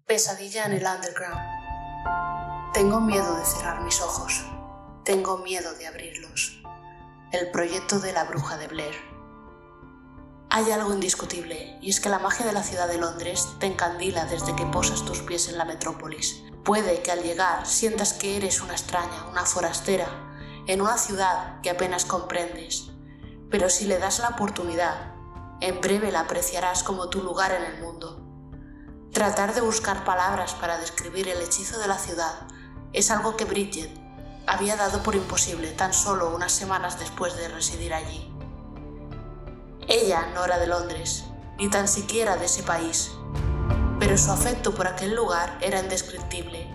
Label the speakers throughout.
Speaker 1: Pesadilla en el underground. Tengo miedo de cerrar mis ojos. Tengo miedo de abrirlos. El proyecto de la bruja de Blair. Hay algo indiscutible, y es que la magia de la ciudad de Londres te encandila desde que posas tus pies en la metrópolis. Puede que al llegar sientas que eres una extraña, una forastera, en una ciudad que apenas comprendes. Pero si le das la oportunidad, en breve la apreciarás como tu lugar en el mundo. Tratar de buscar palabras para describir el hechizo de la ciudad es algo que Bridget había dado por imposible tan solo unas semanas después de residir allí. Ella no era de Londres, ni tan siquiera de ese país, pero su afecto por aquel lugar era indescriptible.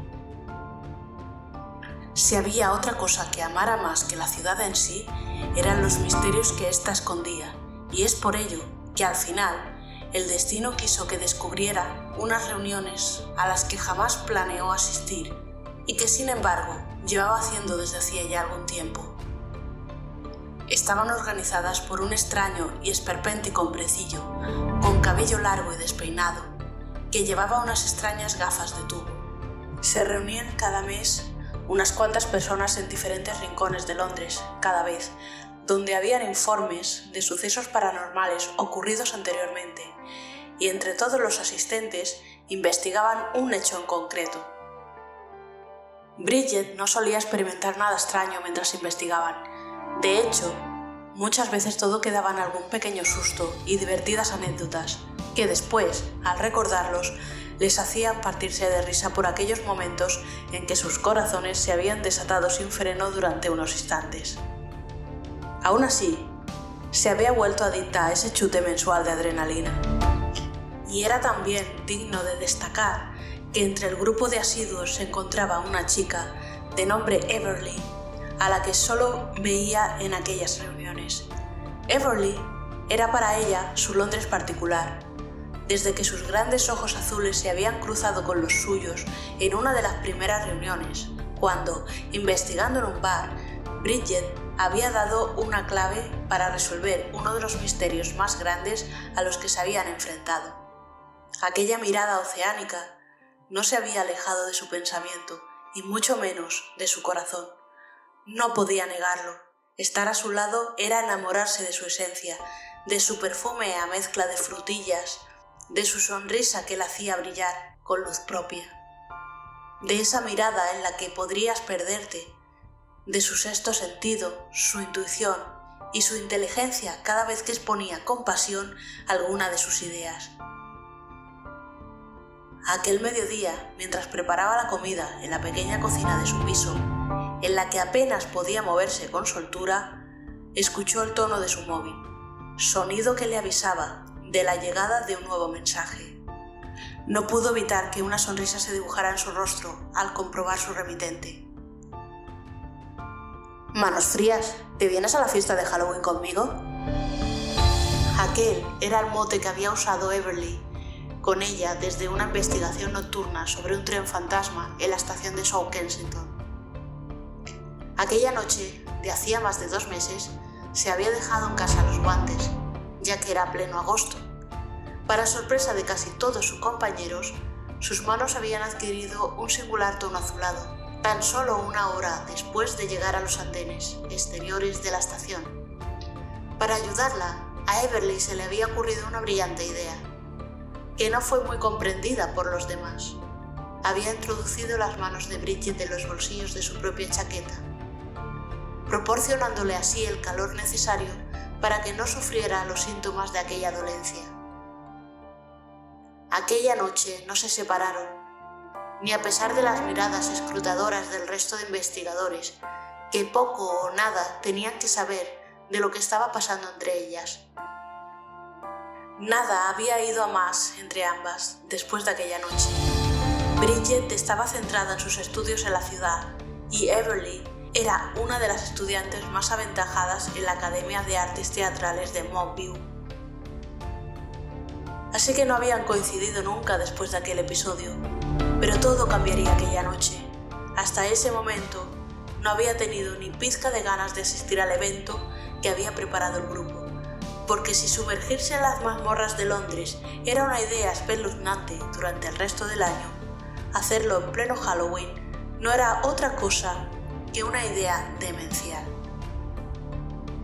Speaker 1: Si había otra cosa que amara más que la ciudad en sí, eran los misterios que ésta escondía, y es por ello que al final el destino quiso que descubriera unas reuniones a las que jamás planeó asistir y que sin embargo llevaba haciendo desde hacía ya algún tiempo. Estaban organizadas por un extraño y esperpéntico hombrecillo, con cabello largo y despeinado, que llevaba unas extrañas gafas de tubo. Se reunían cada mes unas cuantas personas en diferentes rincones de Londres, cada vez, donde habían informes de sucesos paranormales ocurridos anteriormente, y entre todos los asistentes investigaban un hecho en concreto. Bridget no solía experimentar nada extraño mientras investigaban. De hecho, muchas veces todo quedaba en algún pequeño susto y divertidas anécdotas, que después, al recordarlos, les hacían partirse de risa por aquellos momentos en que sus corazones se habían desatado sin freno durante unos instantes. Aún así, se había vuelto adicta a ese chute mensual de adrenalina. Y era también digno de destacar que entre el grupo de asiduos se encontraba una chica de nombre Everly, a la que solo veía en aquellas reuniones. Everly era para ella su Londres particular, desde que sus grandes ojos azules se habían cruzado con los suyos en una de las primeras reuniones, cuando, investigando en un bar, Bridget había dado una clave para resolver uno de los misterios más grandes a los que se habían enfrentado. Aquella mirada oceánica no se había alejado de su pensamiento, y mucho menos de su corazón. No podía negarlo. Estar a su lado era enamorarse de su esencia, de su perfume a mezcla de frutillas, de su sonrisa que la hacía brillar con luz propia, de esa mirada en la que podrías perderte, de su sexto sentido, su intuición y su inteligencia cada vez que exponía con pasión alguna de sus ideas. Aquel mediodía, mientras preparaba la comida en la pequeña cocina de su piso, en la que apenas podía moverse con soltura, escuchó el tono de su móvil, sonido que le avisaba de la llegada de un nuevo mensaje. No pudo evitar que una sonrisa se dibujara en su rostro al comprobar su remitente. «Manos frías, ¿te vienes a la fiesta de Halloween conmigo?» Aquel era el mote que había usado Everly con ella desde una investigación nocturna sobre un tren fantasma en la estación de South Kensington. Aquella noche, de hacía más de 2 meses, se había dejado en casa los guantes, ya que era pleno agosto. Para sorpresa de casi todos sus compañeros, sus manos habían adquirido un singular tono azulado, tan solo 1 hora después de llegar a los andenes exteriores de la estación. Para ayudarla, a Everly se le había ocurrido una brillante idea, que no fue muy comprendida por los demás. Había introducido las manos de Bridget en los bolsillos de su propia chaqueta, proporcionándole así el calor necesario para que no sufriera los síntomas de aquella dolencia. Aquella noche no se separaron, ni a pesar de las miradas escrutadoras del resto de investigadores, que poco o nada tenían que saber de lo que estaba pasando entre ellas. Nada había ido a más entre ambas después de aquella noche. Bridget estaba centrada en sus estudios en la ciudad y Everly era una de las estudiantes más aventajadas en la Academia de Artes Teatrales de Montview. Así que no habían coincidido nunca después de aquel episodio, pero todo cambiaría aquella noche. Hasta ese momento no había tenido ni pizca de ganas de asistir al evento que había preparado el grupo, porque si sumergirse en las mazmorras de Londres era una idea espeluznante durante el resto del año, hacerlo en pleno Halloween no era otra cosa que una idea demencial.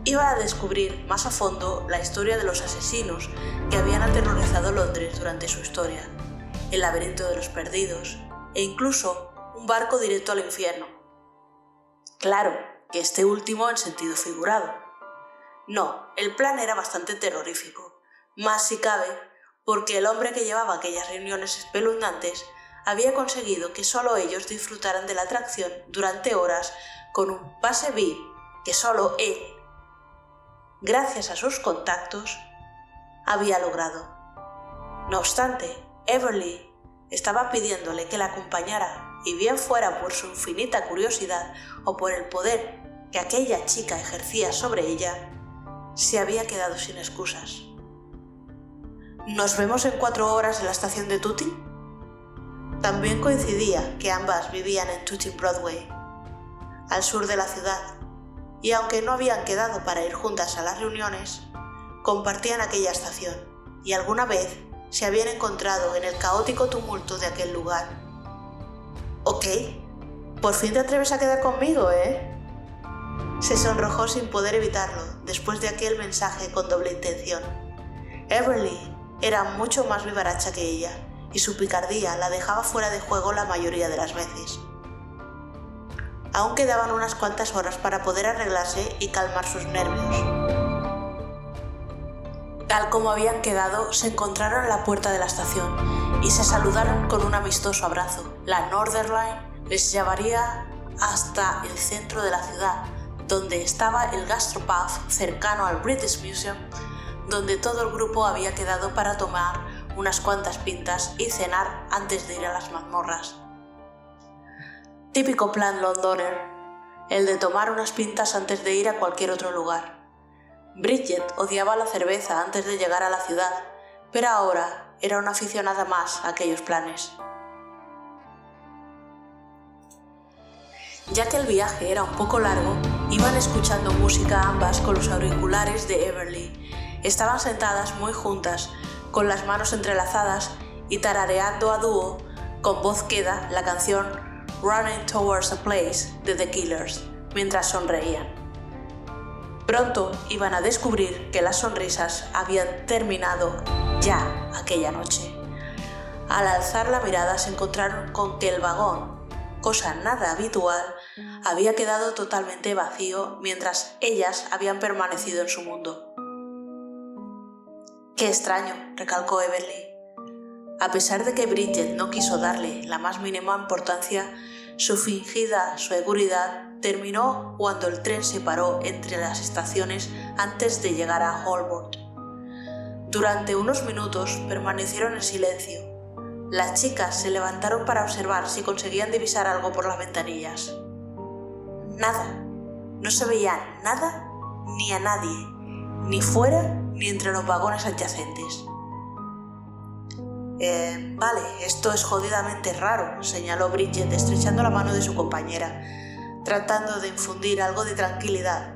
Speaker 1: Iba a descubrir más a fondo la historia de los asesinos que habían aterrorizado Londres durante su historia, el laberinto de los perdidos e incluso un barco directo al infierno. Claro que este último en sentido figurado. No, el plan era bastante terrorífico, más si cabe, porque el hombre que llevaba aquellas reuniones espeluznantes había conseguido que solo ellos disfrutaran de la atracción durante horas con un pase VIP que solo él, gracias a sus contactos, había logrado. No obstante, Everly estaba pidiéndole que la acompañara, y bien fuera por su infinita curiosidad o por el poder que aquella chica ejercía sobre ella, se había quedado sin excusas. ¿Nos vemos en 4 horas en la estación de Tooting? También coincidía que ambas vivían en Tooting Broadway, al sur de la ciudad, y aunque no habían quedado para ir juntas a las reuniones, compartían aquella estación y alguna vez se habían encontrado en el caótico tumulto de aquel lugar. «Ok, por fin te atreves a quedar conmigo, ¿eh?». Se sonrojó sin poder evitarlo después de aquel mensaje con doble intención. Everly era mucho más vivaracha que ella y su picardía la dejaba fuera de juego la mayoría de las veces. Aún quedaban unas cuantas horas para poder arreglarse y calmar sus nervios. Tal como habían quedado, se encontraron en la puerta de la estación y se saludaron con un amistoso abrazo. La Northern Line les llevaría hasta el centro de la ciudad, donde estaba el gastropub cercano al British Museum, donde todo el grupo había quedado para tomar unas cuantas pintas y cenar antes de ir a las mazmorras. Típico plan londoner, el de tomar unas pintas antes de ir a cualquier otro lugar. Bridget odiaba la cerveza antes de llegar a la ciudad, pero ahora era una aficionada más a aquellos planes. Ya que el viaje era un poco largo, iban escuchando música ambas con los auriculares de Everly. Estaban sentadas muy juntas, con las manos entrelazadas y tarareando a dúo, con voz queda, la canción Running Towards a Place de The Killers, mientras sonreían. Pronto iban a descubrir que las sonrisas habían terminado ya aquella noche. Al alzar la mirada se encontraron con que el vagón, cosa nada habitual, había quedado totalmente vacío mientras ellas habían permanecido en su mundo. «Qué extraño», recalcó Everly. A pesar de que Bridget no quiso darle la más mínima importancia, su fingida seguridad terminó cuando el tren se paró entre las estaciones antes de llegar a Holborn. Durante unos minutos permanecieron en silencio. Las chicas se levantaron para observar si conseguían divisar algo por las ventanillas. Nada. No se veía nada ni a nadie, ni fuera ni entre los vagones adyacentes. Vale, esto es jodidamente raro», señaló Bridget estrechando la mano de su compañera, tratando de infundir algo de tranquilidad,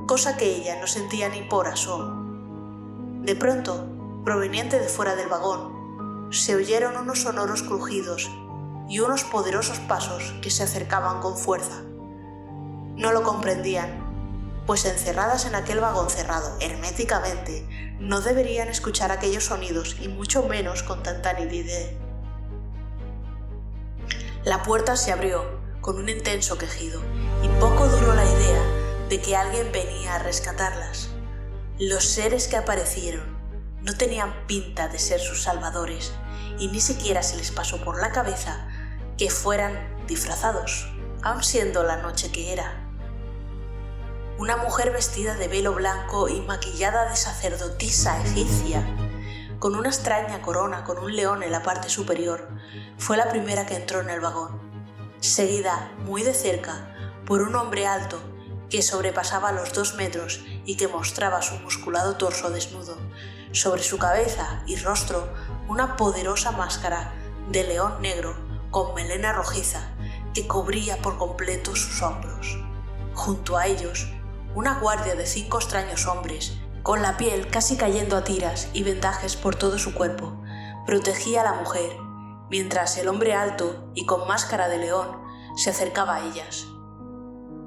Speaker 1: cosa que ella no sentía ni por asomo. De pronto, proveniente de fuera del vagón, se oyeron unos sonoros crujidos y unos poderosos pasos que se acercaban con fuerza. No lo comprendían, pues encerradas en aquel vagón cerrado herméticamente, no deberían escuchar aquellos sonidos y mucho menos con tanta nitidez. La puerta se abrió con un intenso quejido y poco duró la idea de que alguien venía a rescatarlas. Los seres que aparecieron no tenían pinta de ser sus salvadores y ni siquiera se les pasó por la cabeza que fueran disfrazados, aun siendo la noche que era. Una mujer vestida de velo blanco y maquillada de sacerdotisa egipcia, con una extraña corona con un león en la parte superior, fue la primera que entró en el vagón, seguida muy de cerca por un hombre alto que sobrepasaba los 2 metros y que mostraba su musculado torso desnudo, sobre su cabeza y rostro una poderosa máscara de león negro con melena rojiza que cubría por completo sus hombros. Junto a ellos, una guardia de 5 extraños hombres, con la piel casi cayendo a tiras y vendajes por todo su cuerpo, protegía a la mujer, mientras el hombre alto y con máscara de león se acercaba a ellas.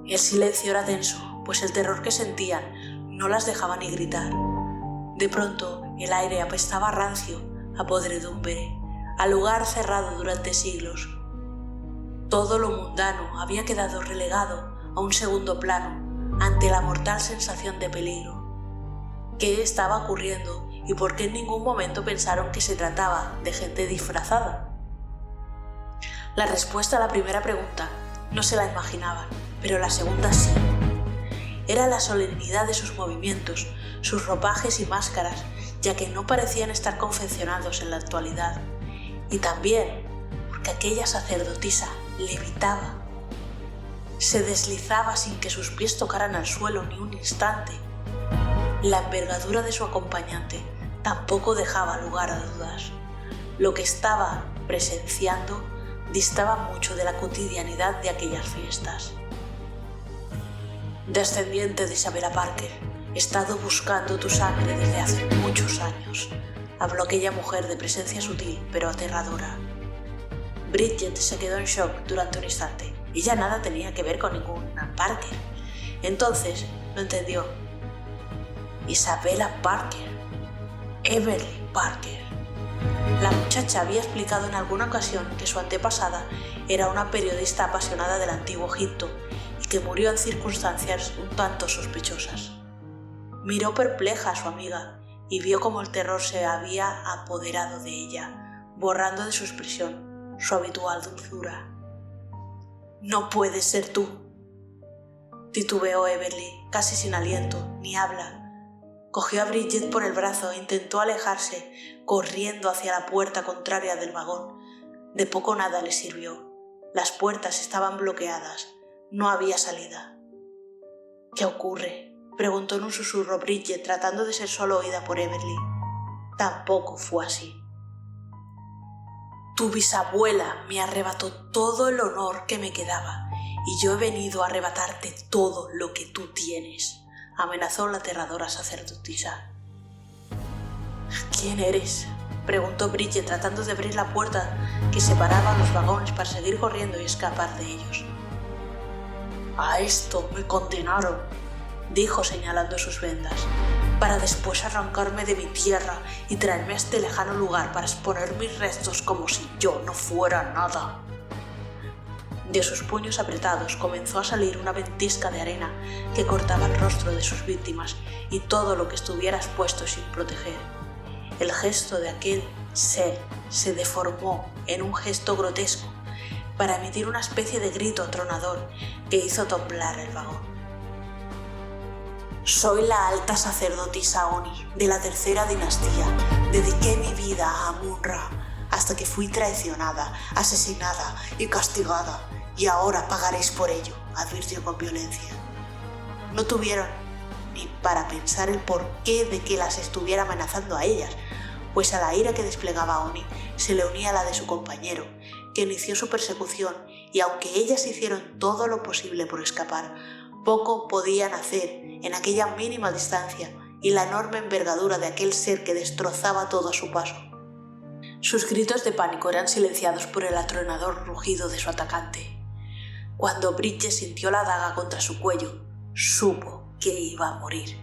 Speaker 1: El silencio era denso, pues el terror que sentían no las dejaba ni gritar. De pronto, el aire apestaba rancio, a podredumbre, a lugar cerrado durante siglos. Todo lo mundano había quedado relegado a un segundo plano ante la mortal sensación de peligro. ¿Qué estaba ocurriendo y por qué en ningún momento pensaron que se trataba de gente disfrazada? La respuesta a la primera pregunta no se la imaginaban, pero la segunda sí. Era la solemnidad de sus movimientos, sus ropajes y máscaras, ya que no parecían estar confeccionados en la actualidad. Y también porque aquella sacerdotisa levitaba. Se deslizaba sin que sus pies tocaran al suelo ni un instante. La envergadura de su acompañante tampoco dejaba lugar a dudas. Lo que estaba presenciando distaba mucho de la cotidianidad de aquellas fiestas. Descendiente de Isabella Parker, he estado buscando tu sangre desde hace muchos años, habló aquella mujer de presencia sutil pero aterradora. Bridget se quedó en shock durante un instante. Ella nada tenía que ver con ninguna Parker. Entonces lo entendió. Isabella Parker. Everly Parker. La muchacha había explicado en alguna ocasión que su antepasada era una periodista apasionada del antiguo Egipto y que murió en circunstancias un tanto sospechosas. Miró perpleja a su amiga y vio cómo el terror se había apoderado de ella, borrando de su expresión su habitual dulzura. «No puedes ser tú», titubeó Everly, casi sin aliento, ni habla. Cogió a Bridget por el brazo e intentó alejarse, corriendo hacia la puerta contraria del vagón. De poco nada le sirvió. Las puertas estaban bloqueadas. No había salida. «¿Qué ocurre?», preguntó en un susurro Bridget, tratando de ser solo oída por Everly. Tampoco fue así. «Tu bisabuela me arrebató todo el honor que me quedaba y yo he venido a arrebatarte todo lo que tú tienes», amenazó la aterradora sacerdotisa. «¿Quién eres?», preguntó Bridget, tratando de abrir la puerta que separaba los vagones para seguir corriendo y escapar de ellos. «A esto me condenaron», dijo señalando sus vendas, «para después arrancarme de mi tierra y traerme a este lejano lugar para exponer mis restos como si yo no fuera nada». De sus puños apretados comenzó a salir una ventisca de arena que cortaba el rostro de sus víctimas y todo lo que estuviera expuesto sin proteger. El gesto de aquel ser se deformó en un gesto grotesco para emitir una especie de grito atronador que hizo temblar el vagón. «Soy la alta sacerdotisa Oni de la tercera dinastía. Dediqué mi vida a Amun-Ra hasta que fui traicionada, asesinada y castigada. Y ahora pagaréis por ello», advirtió con violencia. No tuvieron ni para pensar el porqué de que las estuviera amenazando a ellas, pues a la ira que desplegaba Oni se le unía la de su compañero, que inició su persecución, y aunque ellas hicieron todo lo posible por escapar, poco podían hacer en aquella mínima distancia y la enorme envergadura de aquel ser que destrozaba todo a su paso. Sus gritos de pánico eran silenciados por el atronador rugido de su atacante. Cuando Bridget sintió la daga contra su cuello, supo que iba a morir.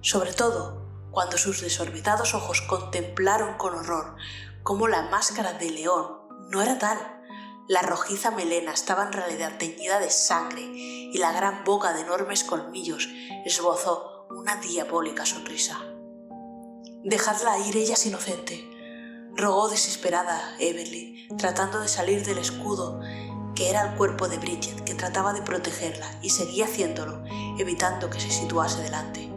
Speaker 1: Sobre todo cuando sus desorbitados ojos contemplaron con horror cómo la máscara de león no era tal. La rojiza melena estaba en realidad teñida de sangre y la gran boca de enormes colmillos esbozó una diabólica sonrisa. «Dejadla ir, ella es inocente», rogó desesperada Everly, tratando de salir del escudo que era el cuerpo de Bridget, que trataba de protegerla y seguía haciéndolo, evitando que se situase delante.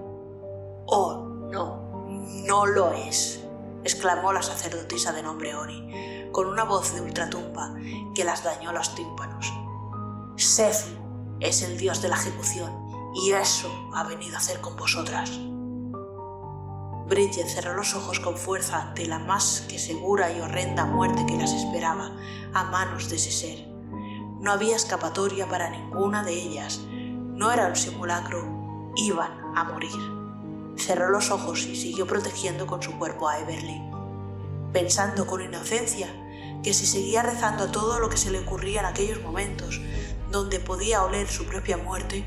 Speaker 1: «Oh, no, no lo es», exclamó la sacerdotisa de nombre Oni, con una voz de ultratumba que las dañó los tímpanos. «Sefu es el dios de la ejecución y eso ha venido a hacer con vosotras». Bridget cerró los ojos con fuerza ante la más que segura y horrenda muerte que las esperaba a manos de ese ser. No había escapatoria para ninguna de ellas. No era un simulacro. Iban a morir. Cerró los ojos y siguió protegiendo con su cuerpo a Everly, pensando con inocencia que si seguía rezando a todo lo que se le ocurría en aquellos momentos, donde podía oler su propia muerte,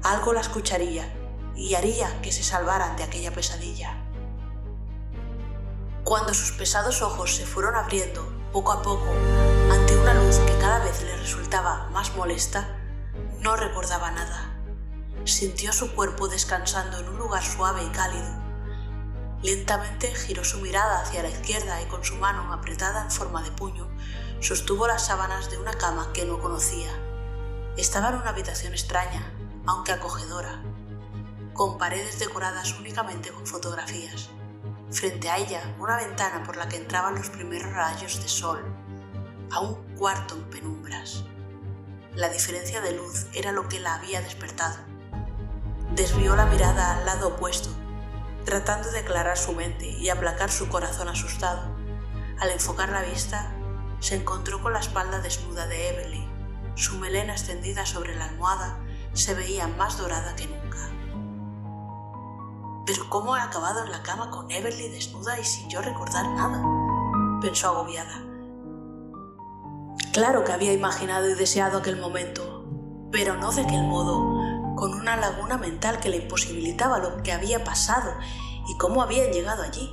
Speaker 1: algo la escucharía y haría que se salvaran de aquella pesadilla. Cuando sus pesados ojos se fueron abriendo poco a poco ante una luz que cada vez le resultaba más molesta, no recordaba nada. Sintió su cuerpo descansando en un lugar suave y cálido. Lentamente giró su mirada hacia la izquierda y con su mano apretada en forma de puño sostuvo las sábanas de una cama que no conocía. Estaba en una habitación extraña, aunque acogedora, con paredes decoradas únicamente con fotografías. Frente a ella, una ventana por la que entraban los primeros rayos de sol, a un cuarto en penumbras. La diferencia de luz era lo que la había despertado. Desvió la mirada al lado opuesto, tratando de aclarar su mente y aplacar su corazón asustado. Al enfocar la vista, se encontró con la espalda desnuda de Evelyn. Su melena extendida sobre la almohada se veía más dorada que nunca. ¿Pero cómo he acabado en la cama con Evelyn desnuda y sin yo recordar nada?, pensó agobiada. Claro que había imaginado y deseado aquel momento, pero no de aquel modo, con una laguna mental que le imposibilitaba lo que había pasado y cómo habían llegado allí.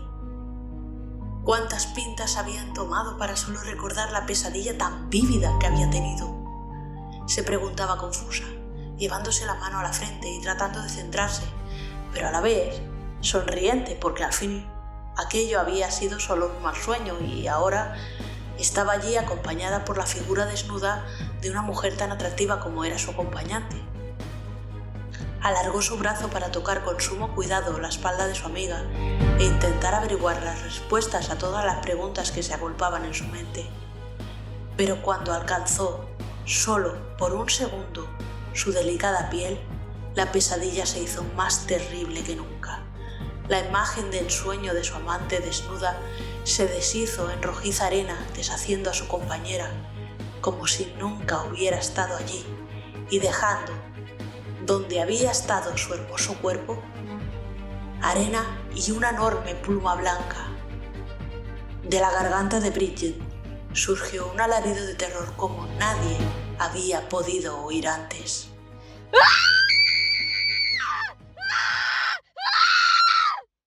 Speaker 1: ¿Cuántas pintas habían tomado para solo recordar la pesadilla tan vívida que había tenido? Se preguntaba confusa, llevándose la mano a la frente y tratando de centrarse, pero a la vez sonriente porque al fin aquello había sido solo un mal sueño y ahora estaba allí acompañada por la figura desnuda de una mujer tan atractiva como era su acompañante. Alargó su brazo para tocar con sumo cuidado la espalda de su amiga e intentar averiguar las respuestas a todas las preguntas que se agolpaban en su mente. Pero cuando alcanzó, solo por un segundo, su delicada piel, la pesadilla se hizo más terrible que nunca. La imagen de ensueño de su amante desnuda se deshizo en rojiza arena, deshaciendo a su compañera, como si nunca hubiera estado allí, y dejando, donde había estado su hermoso cuerpo, arena y una enorme pluma blanca. De la garganta de Bridget surgió un alarido de terror como nadie había podido oír antes.
Speaker 2: ¡Ah!